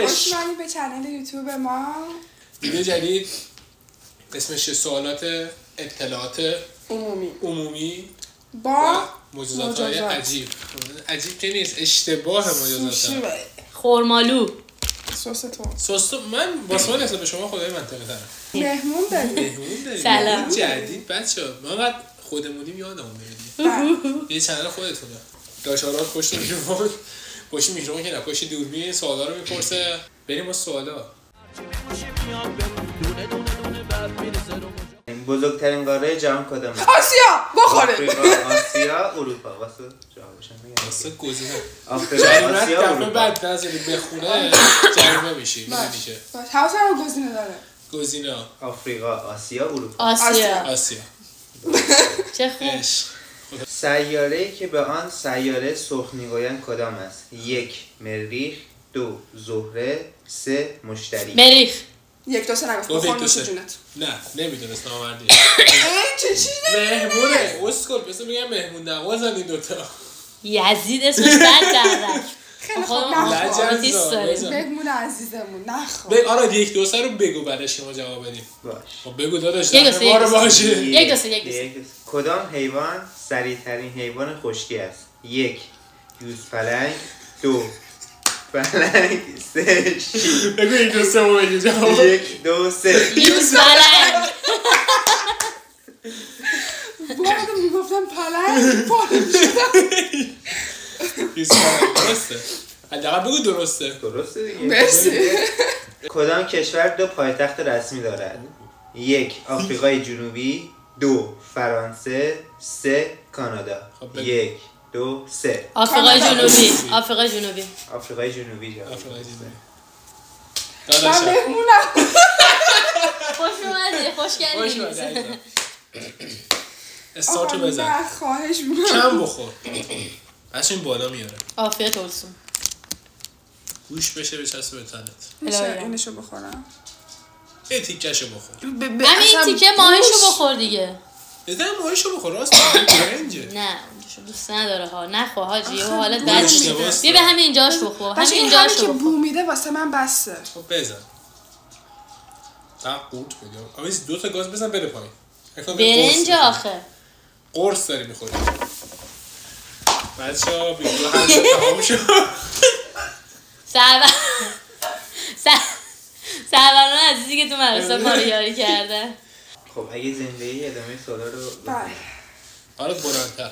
خوش اومدید به کانال یوتیوب ما. ویدیو جدید اسمش سوالات اطلاعات عمومی با مجازات‌های عجیب که نیست، اشتباه مجازات. خرمالو سوس تو من با سوال حساب به شما خدای منطقه دارم. مهمون داریم. سلام جدید بچه‌ها، ما بعد خودمونیم یادمون نمیاد. یه چنل خودتونه. داشارات پشت میکروفون، پشت میکروفون که نه، پشت دوربین سوالا رو میپرسه. بریم با سوالا. بزرگترین قاره جهان کدامه؟ آسیا بخوره. آسیا، اروپا. واسه جوابشم میگم. واسه گزینه. آفریقا، آسیا، اروپا. بعد نذاری بخونه جریمه میشی. میشه. حواسم رو گزینه داره. گزینه آفریقا، آسیا، اروپا. آسیا. چه خوب. سیاره‌ای که به آن سیاره سرخ میگویند کدام است؟ 1. مریخ، 2. زهره، 3. مشتری. مریخ. 1 2 3 نگفت. بخون جونت. نه نمیدونست نامردی. چه چیزی؟ مهمونه. اسکل بس میگم مهمون نوازن این دوتا. یزید اسمش بد دردک. خیلی خوب. مهمون عزیزمون نخواه. آره 1 2 3 رو بگو بعدش ما جواب بدیم. باش. خب بگو داداش. 1 2 3 ما رو باشه. 1 2 3 کدام حیوان سریع‌ترین حیوان خشکی است؟ 1. یوزپلنگ، 2. پلنگ، 3. شیر. بگو 1 2 3 رو بگو جواب. 1 2 3 یوزپلنگ. بعد میگفتم پلنگ پاره میشدم. یوزپلنگ درسته. حداقل بگو درسته. درسته دیگه. مرسی. کدام کشور 2 پایتخت رسمی دارد؟ 1. آفریقای جنوبی، 2. فرانسه، 3. کانادا. 1 2 3 آفریقای جنوبی. آفریقای جنوبی. آفریقای جنوبی جواب. آفریقای جنوبی. من مهمونم. خوش اومدی. خوش کردی. استارتو بزن. نه خواهش میکنم. کم بخور. بچه این بالا میاره. عافیت olsun. گوش بشه بچسبه به تنت. میشه اینشو بخورم؟ یه تیکشو بخور. همین تیکه ماهیشو بخور دیگه. بزن ماهیشو بخور راست برنجه. نه اونجاشو دوست نداره ها. نخوا حاجی و حالت بد میشه. بیا به همین اینجاش بخور. همین اینجاش که بو میده واسه من بسه. خب بزن. تا قورت بده. آویز 2 تا گاز بزن بره پایین. برنج آخه. قرص داری میخوری. بچه‌ها ویدیو هم تمام شد. سروران عزیزی که تو مدرسه ما رو یاری کرده. خب اگه زندگی ادامه سوالا رو آره بلندتر.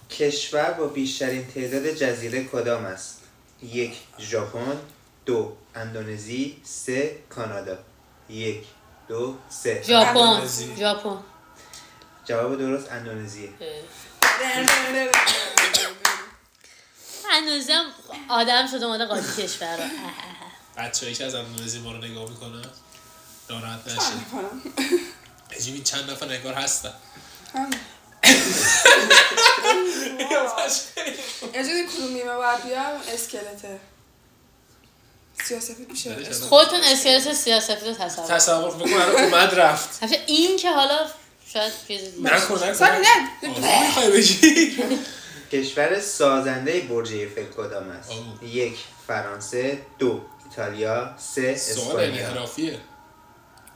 کشور با بیشترین تعداد جزیره کدام است؟ 1. ژاپن، 2. اندونزی، 3. کانادا. 1 2 3 ژاپن. جواب درست اندونزیه. هنوزم آدم شده اومده قاضی کشور رو. بچه‌ای که از اندونزی ما رو نگاه میکنن ناراحت نشید. عجیبی چند نفر نگار هستن. اجازه کدوم میمه باید بیام؟ اسکلته سیاسفید میشه. خودتون اسکلت سیاسفید رو تصور بکن. اومد رفت. همچنین این که حالا شاید چیزی نکن میخوای بگی. کشور سازنده برج ایفل کدام است؟ 1. فرانسه، 2. ایتالیا، 3. اسپانیا. سوال انحرافیه.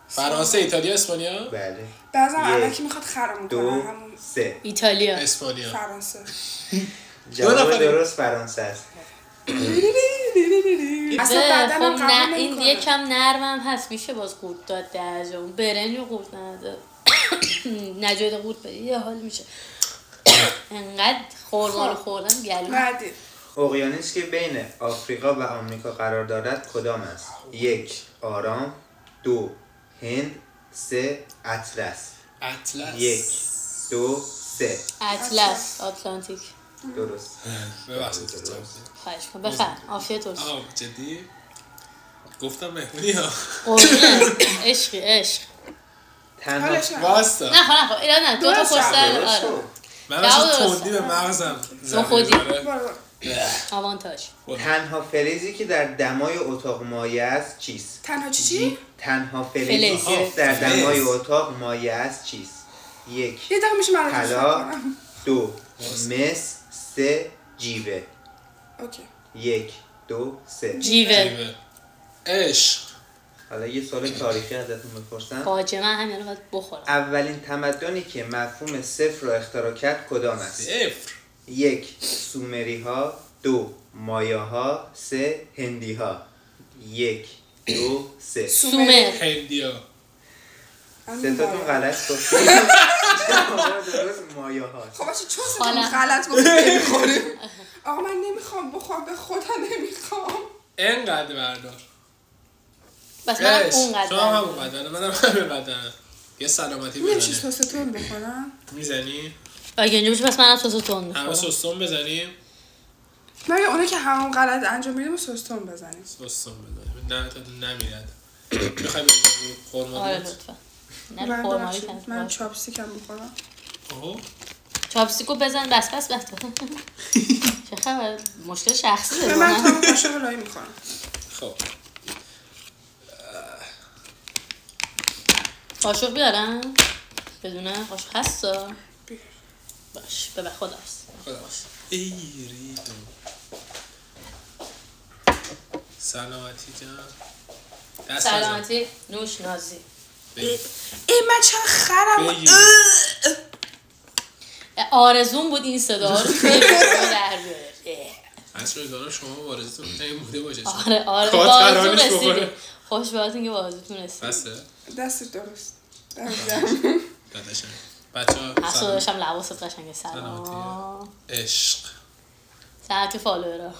فرانسه، ایتالیا، اسپانیا؟ بله. بعضا علکی میخواد خرمون کنه. 2 3 ایتالیا. اسپانیا. فرانسه. جواب درست فرانسه است. اصلا بدنم قبول نه این یکم نرمم هست میشه باز قورت داد درجه. اون برنج رو قورت نده. نجاید قورت بدی یه حال میشه. انقدر خورما رو خوردن گلو. اقیانوس که بین آفریقا و آمریکا قرار دارد کدام است؟ 1. آرام، 2. هند، 3. اطلس. 1 2 3 اطلس. آتلانتیک. درست. ببخشید خواهش کن بفرم. عافیت olsun. جدی گفتم مهمونی ها. عشقی عشق. تنها واسه نه اینا نه 2 تا پرسن. آره من اصلا تندی به مغزم تو خودی آوانتاژ. تنها فلزی که در دمای اتاق مایع است چیست؟ تنها چی؟ تنها فلزی که در دمای اتاق مایع است چیست؟ 1. یه دقیقه میشه من طلا، 2. مس، 3. جیوه. اوکی. 1 2 3. جیوه. عشق. حالا یه سوال تاریخی ازتون بپرسم. باجه من همین رو باید بخورم. اولین تمدنی که مفهوم صفر را اختراع کرد کدام است؟ صفر. 1 سومری ها، 2 مایا ها، 3 هندی ها. 1 2 3. سومر. هندیا. سه تاتون غلط گفتید. درست مایا ها. خب باشه چون ستون غلط گفتید نمیخوریم. آقا من نمیخوام بخورم، به خدا نمیخوام. اینقدر بردار. بس منم اونقدر. تو هم همون قدره، منم همین قدره. یه سلامتی بزنیم. نمیشه سس تون بخورم؟ میزنی؟ اگه اینجا بشه پس منم سس تون میخورم. همه سستون بزنیم؟ نه اونه که همون غلط انجام میدیم سس تون بزنیم. سستون بزنیم. نه تا نمیرد. میخوای بزنیم خورما؟ آره لطفا. نه خورمایی کنم. من چاپستیکم میخورم. اوه. چاپستیکو بزن بس. چه خبر؟ مشکل شخصی داره. من تا قاشق لای میخورم. خب. قاشق بیارم؟ بدونه قاشق هستا؟ باش ببر خداست. ای ریدم. سلامتی جان. سلامتی نوش نازی. ای من چه خرم. آرزون بود این صدا رو توی در بیاره. اصلا دارم شما آرزوتون این بوده باشه. آره بازون رسیدیم. خوشبختون که بازتون رسیدیم. بسه؟ دست درست. داداشم. بچه‌ها اصلا داشتم لباست قشنگه. سلام. عشق. سلامتی فالوورا.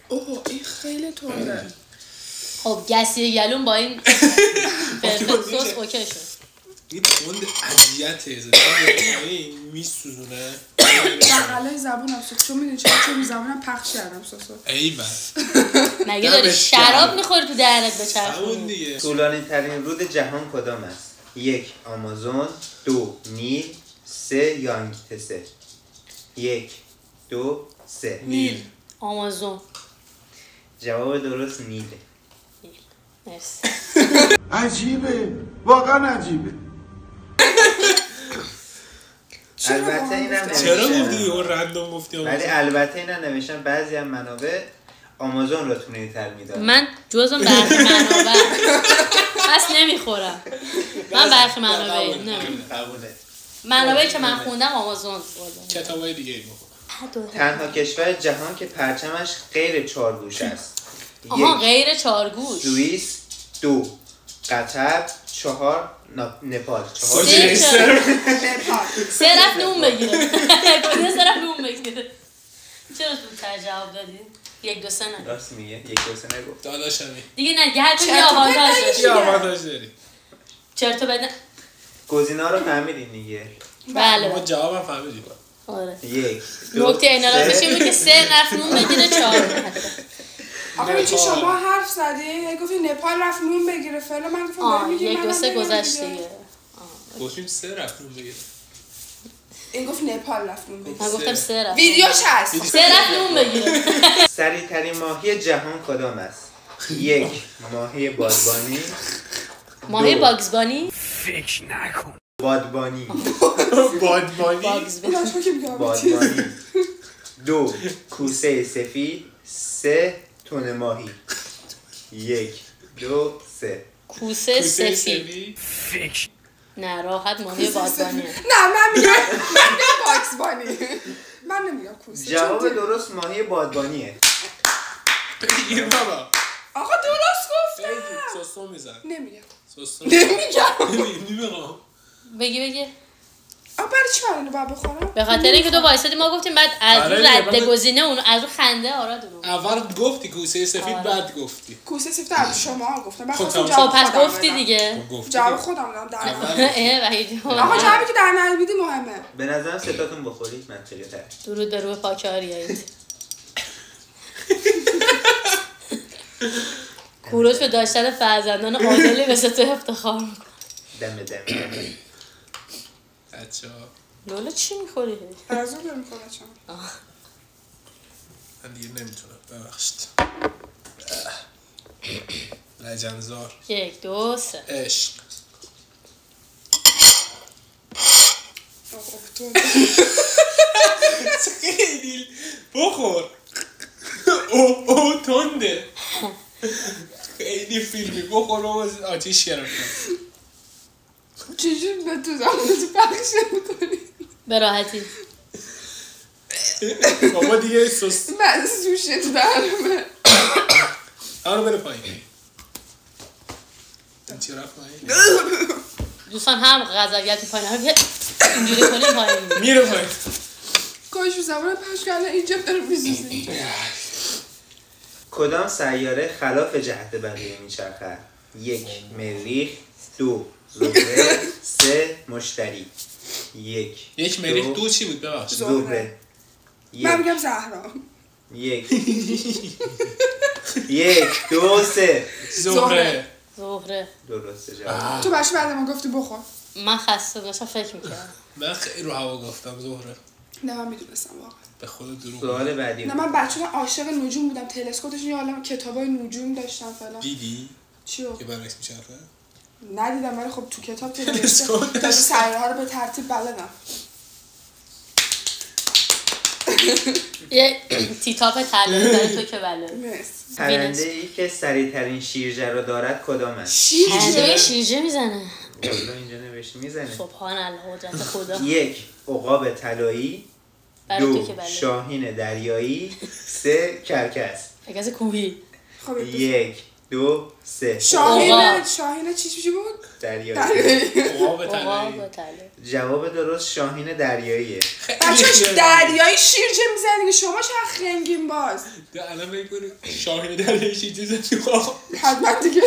اوه این خیلی تنده. خب گسی گلون با این فلفل سس اوکی شد. این تند اذیته این میسوزونه. بغلای زبونم سوخت چون میدونی چون زبونم پخش کردم سسو. ایول. مگه داری شراب میخوری تو دهنت بچرخونی؟ طولانی ترین رود جهان کدام است؟ 1 آمازون، 2 نیل، 3 یانگتسه. 1 2 3. نیل. آمازون. جواب درست نیله. مرسی. عجیبه، واقعا عجیبه. البته اینم چرا نوشتن. گفتی اون رندوم گفتی آمازون؟ ولی البته اینم نوشتن بعضی از منابع آمازون را طولانی تر میدونن. من جزم برخی منابع پس نمیخورم. من برخی منابع قبوله. منابعی که من خوندم آمازون. کتابای دیگه ای بخون. تنها کشور جهان که پرچمش غیر چارگوش است. آها 1 غیر چارگوش. سوئیس، 2 قطر، 4 نپال. 4 سه رفت نون بگیره. کجا سه رفت نون بگیره؟ چرا زودتر جواب دادی؟ 1 2 3 نه. راست میگه 1 2 3 نگفت. داداشمی. دیگه نه هر چیزی آوانتاژ داشت. چی آوانتاژ داری؟ چرت و پرت. گزینه‌ها رو فهمیدین دیگه. بله. ما جوابم فهمیدیم. آره. 1 2 نکته انحرافش این بود که 3 رفت نون بگیره 4. آقا چی شما حرف زدین؟ گفتی نپال رفت نون بگیره فعلا من گفتم 1 2 3 گذشت دیگه. گفتیم 3 رفت نون بگیره. این گفت نپال رفت نون بگیره. من گفتم 3 رفت. ویدیوش هست. 3 رفت نون بگیره. سریع‌ترین ماهی جهان کدام است؟ 1 ماهی بادبانی. ماهی باگزبانی؟ فکر نکن. بادبانی. بادبانی. بادبانی. 2 کوسه سفید. 3 تن ماهی. 1 2 3. کوسه سفید. فکر نه راحت ماهی بادبانیه. نه من میگم باکسبانی. من نمیگم کوسه. جواب درست ماهی بادبانیه. بگیر بابا. آقا درست گفتم. سستون میزن. نمیگم. سستون. نمیگم. بگی. آقا برای چی من اینو باید بخورم؟ به خاطر اینکه تو وایسادی ما گفتیم بعد از رو رد گزینه اون از رو خنده آراد اون. اول گفتی کوسه سفید بعد گفتی. کوسه سفید از شما گفتم. خب پس گفتی دیگه. جواب خودم دادم در آقا جوابی که در نهایت میدی مهمه. به نظرم ستاتون بخورید منطقی تر. درود به روح پاک آریایید. کوروش به داشتن فرزندان عادلی مثل تو افتخار میکنه. دم بچه‌ها لولا چی میخوری؟ از اون بریم خورد شما. من دیگه نمیتونم ببخشید. لجنزار. 1 2 3. عشق. خب تو خیلی بخور. او تنده. خیلی فیلمی بخور و آتیش گرفتم. چجور به تو زمانتو پخش میکنی؟ به راحتی. بابا دیگه سست. من سوشه تو درمه. همونو بره پایین. چی رفت پایین؟ دوستان هم غذاگت تو پایین هم اینجوری کنیم پایین میره پایین. کاش به زمان پخش کردن اینجا داره میزوزه. کدام سیاره خلاف جهت بقیه میچرخد؟ 1 مریخ، 2 زهره، 3 مشتری. 1 مریخ، 2 چی بود ببخشید؟ زهره. من میگم زهرا. 1 2 3 زهره. درسته جواب. تو بچه بعد ما گفتی بخور. من خسته داشتم فکر میکردم. من خیلی رو هوا گفتم زهره. نه من میدونستم واقعا. به خود دروغ. سوال بعدی. نه من بچه عاشق نجوم بودم. تلسکوپشون یه عالم کتابای نجوم داشتم فلان. دیدی؟ چیو؟ که برعکس میچرخه؟ ندیدم ولی خب تو کتاب تلسکوپ تا سیاره ها رو به ترتیب بلدم. یه تیتاپ طلایی داره تو که بله. مرسی. پرنده ای که سریعترین شیرجه را دارد کدام است؟ شیرجه شیرجه میزنه. والله اینجا نوشته میزنه. سبحان الله قدرت خدا. 1 عقاب طلایی، برای تو 2 که بله. شاهین دریایی، 3 کرکس. اگه کوهی. خب 1 2 3 شاهین چی بود؟ دریایی. عقاب طلایی. عقاب طلایی. جواب درست شاهین دریاییه. بچه دریایی شیرجه میزنه دیگه. شما چه خنگین باز. الان میگونی شاهین دریایی شیرجه زدی. حتما دیگه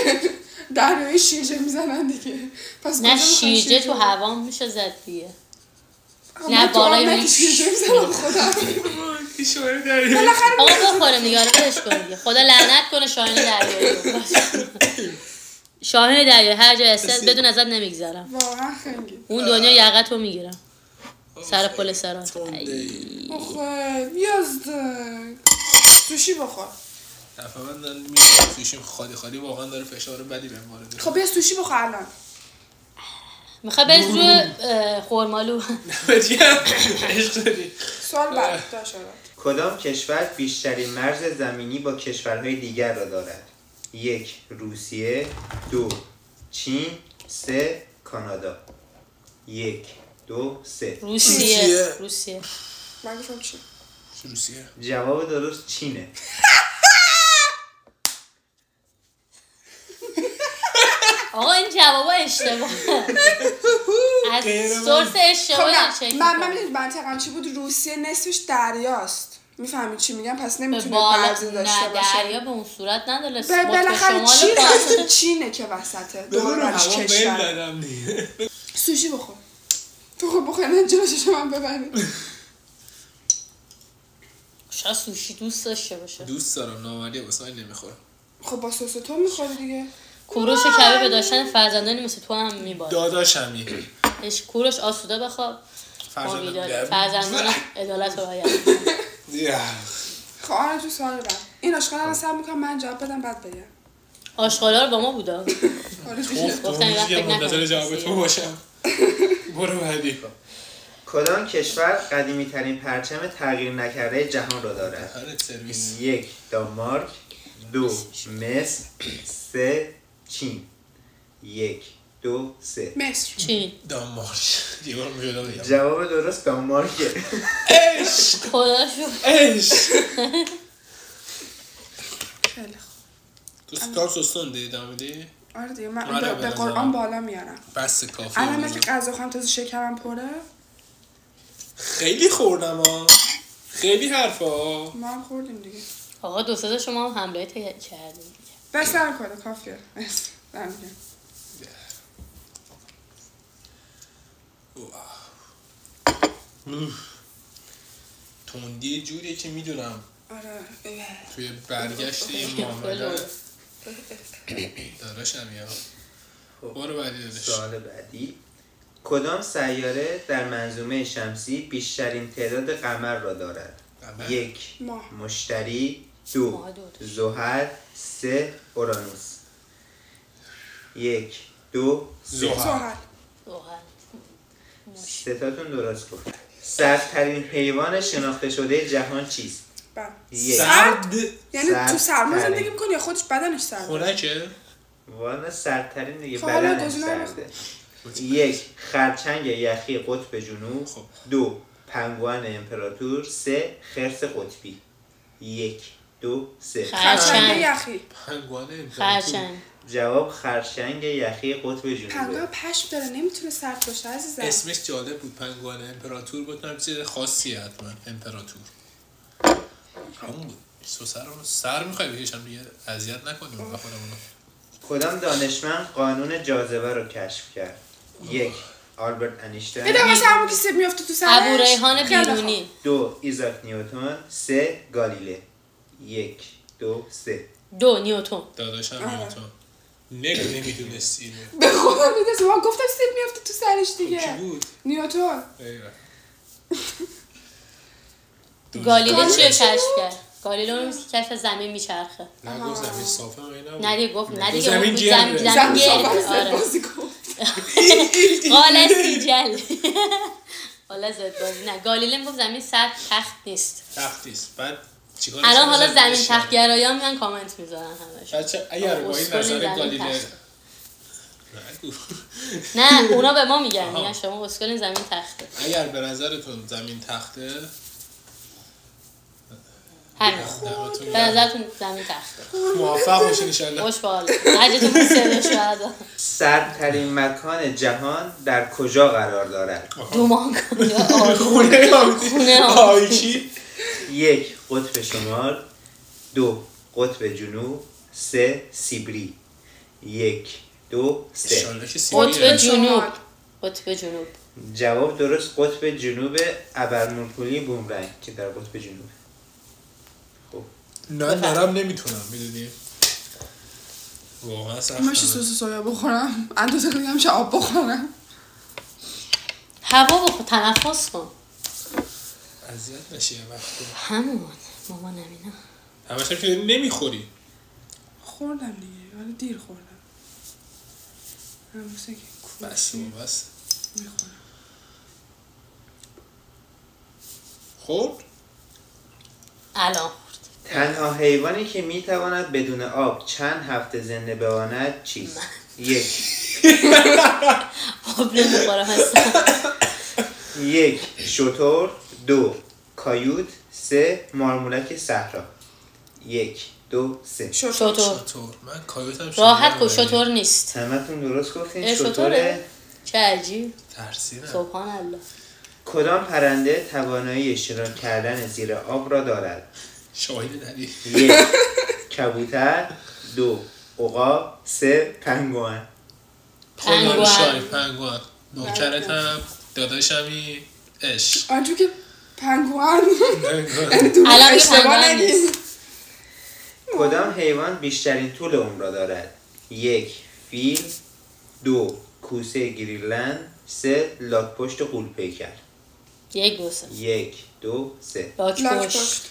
دریایی شیرجه میزنن دیگه. پس نه شیرجه تو هوا میشه زد دیگه. نه بالای من شیرجه میزنم خودم. شاهین دریایی. آقا بخوره نگاره بدش کن دیگه. خدا لعنت کنه شاهین دریایی. شاهین دریایی هر جا هست بدون ازت نمیگذرم. واقعا خنگین. اون دنیا یقت رو میگیرم. سر پل سرات. آخه یزدک. سوشی بخور. دفعه من میگم سوشیم خالی واقعا داره فشار بدی بهم وارد. خب بیا سوشی بخور الان. میخوای بریز روی خرمالو. بگم عشق داری. سوال بعد داشت. کدام کشور بیشترین مرز زمینی با کشورهای دیگر را دارد؟ 1 روسیه، 2 چین، 3 کانادا. 1 2 3 روسیه. من گفتم چی؟ روسیه. جواب درست چینه. آقا این جوابا اشتباه. از سورس اشتباه چک. من میدونم منطقم چی بود. روسیه نصفش دریاست. میفهمید چی میگم؟ پس نمیتونه مرزی داشته باشه. دریا به اون صورت نداره. بالاخره چین هست. چینه که وسطه. دوبارش کشور. سوشی بخور. تو خب بخور من جلوشش من ببریم. شاید سوشی دوست داشته باشه. دوست دارم نامردی واسه نمیخورم. خب با سس تو میخوری دیگه. کوروش کبیر به داشتن فرزندانی مثل تو هم میباره. داداشمی. کوروش آسوده بخواب. فرزندان عدالت رو باید. خب آره تو سوال بعد. این آشغالا رو سر میکنم من جواب بدم بعد بگم. آشغالا رو با ما بودا. گفتم این وقت منتظر جواب تو باشم. برو بعدی. کدام کشور قدیمی ترین پرچم تغییر نکرده جهان را دارد؟ 1 دانمارک، 2 مصر، 3 چین. 1 2 3 مصر. چین. دانمارک. جواب درست دانمارکه. عشق. خدا شو. عشق. خیلی خوب. تو سستون دیدم میدی؟ آره دیگه من به قرآن بالا میارم. بس کافی. الان من که غذا خواهم تازه شکرم پره. خیلی خوردم ها. خیلی حرفا. ما هم خوردیم دیگه. آقا دو سه شما هم حمله کردیم. بس در کنه کافیه. تندی جوریه که میدونم. آره. توی برگشت این معامله داداشم یا برو بعدی داداش. سوال بعدی. کدام سیاره در منظومه شمسی بیشترین تعداد قمر را دارد؟ 1 مشتری، 2 زحل، 3 اورانوس. 1 2 زحل. ستاتون درست گفت. سردترین حیوان شناخته شده جهان چیست؟ سرد؟ یعنی تو سرما زندگی میکنه یا خودش بدنش سرده؟ خنکه؟ والا سردترین دیگه بدنش سرده. 1 خرچنگ یخی قطب جنوب. 2 پنگوئن امپراتور. 3 خرس قطبی. 1 2 3 خرچنگ یخی. پنگوئن امپراتور. جواب خرچنگ یخی قطب جنوب. پنگوئن پشم داره نمیتونه سرد باشه عزیزم. اسمش جالب بود، پنگوئن امپراتور بود، هم چیز خاصیه حتما امپراتور. همون بود. سر میخوای بکشم دیگه اذیت نکنیم به خودمون. کدام دانشمند قانون جاذبه رو کشف کرد؟ 1 آلبرت انیشتین. بده واسه همون که سیب میافته تو سرش. ابو ریحان بیرونی. 2 ایزاک نیوتن. 3 گالیله. 1 2 3 2 نیوتن. داداشم نیوتن. نمیدونستی به خدا میدونست، من گفتم سیب میافته تو سرش دیگه. کی بود؟ نیوتن. گالیله چیه کشف کرد؟ گالیله اون که کشف زمین میچرخه. نه گفت زمین صافه اینا. نه دیگه گفت نه دیگه زمین گرده. آره. بازی گفت. قال سیجل. حالا زد بازی نه. گالیله میگفت زمین سر تخت نیست. تخت نیست. بعد چیکار الان حالا زمین تخت گرایان میان کامنت میذارن همش. بچه اگر با این نظر گالیله نه اونا به ما میگن شما اسکل زمین تخته. اگر به نظرتون زمین تخته همین به نظرتون زمین تخته. موفق باشین ان شاء الله. خوش به حالتون. حجتون سر شهدا. سردترین مکان جهان در کجا قرار دارد؟ دومان خونه آیچی. 1 قطب شمال. 2 قطب جنوب. 3 سیبری. 1 2 3 قطب جنوب. قطب جنوب. جواب درست قطب جنوب ابرمرکولی بومرنگ که در قطب جنوب. خب نه دارم نمیتونم میدونی واقعا سخته. من سس سویا بخورم اندازه کنم میشه آب بخورم. هوا بخور تنفس کن. اذیت نشی وقتی. همون مامان نمینا. همش هم که نمیخوری. خوردم دیگه ولی دیر خوردم. هموسه که بس میخورم. خورد؟ الان تنها حیوانی که میتواند بدون آب چند هفته زنده بماند چیست؟ 1 آب نمیخورم هستم. 1 شتر. 2 کایوت. 3 مارمولک صحرا. 1 2 3 شتر. من کایوتم راحت کو شتر نیست. همتون درست گفتین. شتره. چه عجیب. ترسیدم. سبحان الله. کدام پرنده توانایی شنا کردن زیر آب را دارد؟ شاهد دلی. 1 کبوتر. 2 عقاب. 3 پنگوئن. پنگوئن. نوکرتم داداشمی عشق. آنجور که پنگوئن الان اشتباه نگید. کدام حیوان بیشترین طول عمر را دارد؟ 1 فیل. 2 کوسه گریلند. 3 لاک‌پشت غول‌پیکر. 1 2 3 1 2 3 لاک‌پشت.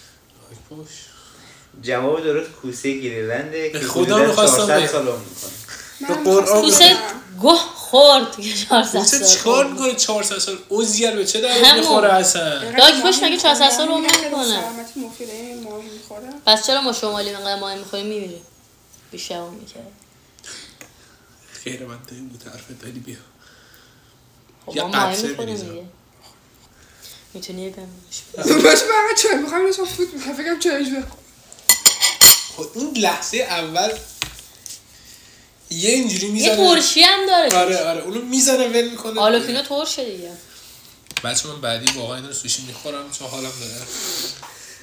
جواب درست کوسه گریلنده که خدا حدوداً می‌خواستم 400 سال عمر می‌کنه. به قرآن کوسه گوه خورد که 400 سال. کوسه چیکار می‌کنه 400 سال؟ اوزیل به چه درد می‌خوره اصلا؟ لاک‌پشت مگه 400 سال عمر نمی‌کنه؟ سلامتی مفیده ماهی می‌خوره. پس چرا ما شمالی انقدر ماهی می‌خوریم می‌میریم؟ بیشتر اون می‌کرد. خیر منطقی بود حرفت ولی بیا. خب ما ماهی می‌خوریم دیگه. میتونی بمونش. باشه من چای می‌خوام اینو فوت می‌کنم فکرم چایش به. خب اون لحظه اول یه اینجوری میزنه. یه ترشی هم داره. آره اونو میزنه ول میکنه. آلوپینو ترشه دیگه. بچه من بعدی واقعا اینو سوشی میخورم چون حالم داره.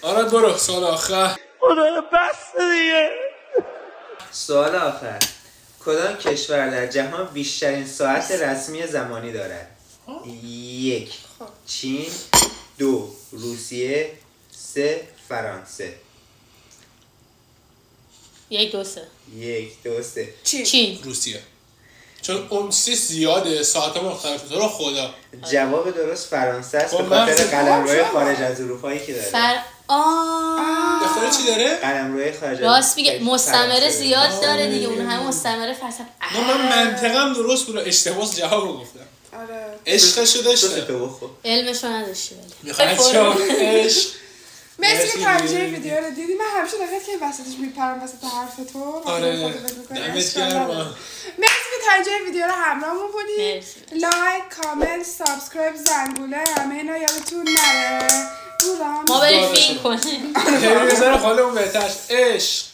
آره برو سوال آخر. بس دیگه. سوال آخر. کدام کشور در جهان بیشترین ساعت رسمی زمانی دارد؟ 1 چین. 2 روسیه. 3 فرانسه. 1 2 3 1 2 3 چین. روسیه. چون عمسی زیاده ساعت مختلفه تو رو خدا. جواب درست فرانسه است به خاطر قلمروی خارج از اروپایی که داره. دفتر چی داره؟ قلمروی خارج از راست میگه مستمره زیاد داره دیگه اون هم مستمره فلسفه. من منطقم درست بود اشتباه جواب گفتم. آره عشقشو داشته علمشو نداشتی ولی میخواد چون عشق مرسی که ترجمه ویدیو رو دیدی. من همیشه دقیقه که وسطش میپرم وسط حرف تو. آره دمت گرم. مرسی که ترجمه ویدیو رو همراهمون بودی. لایک، کامنت، سابسکرایب، زنگوله همه اینا یادتون نره. ما بریم فیلم کنیم. بریم بذاره حالمون بهتر. عشق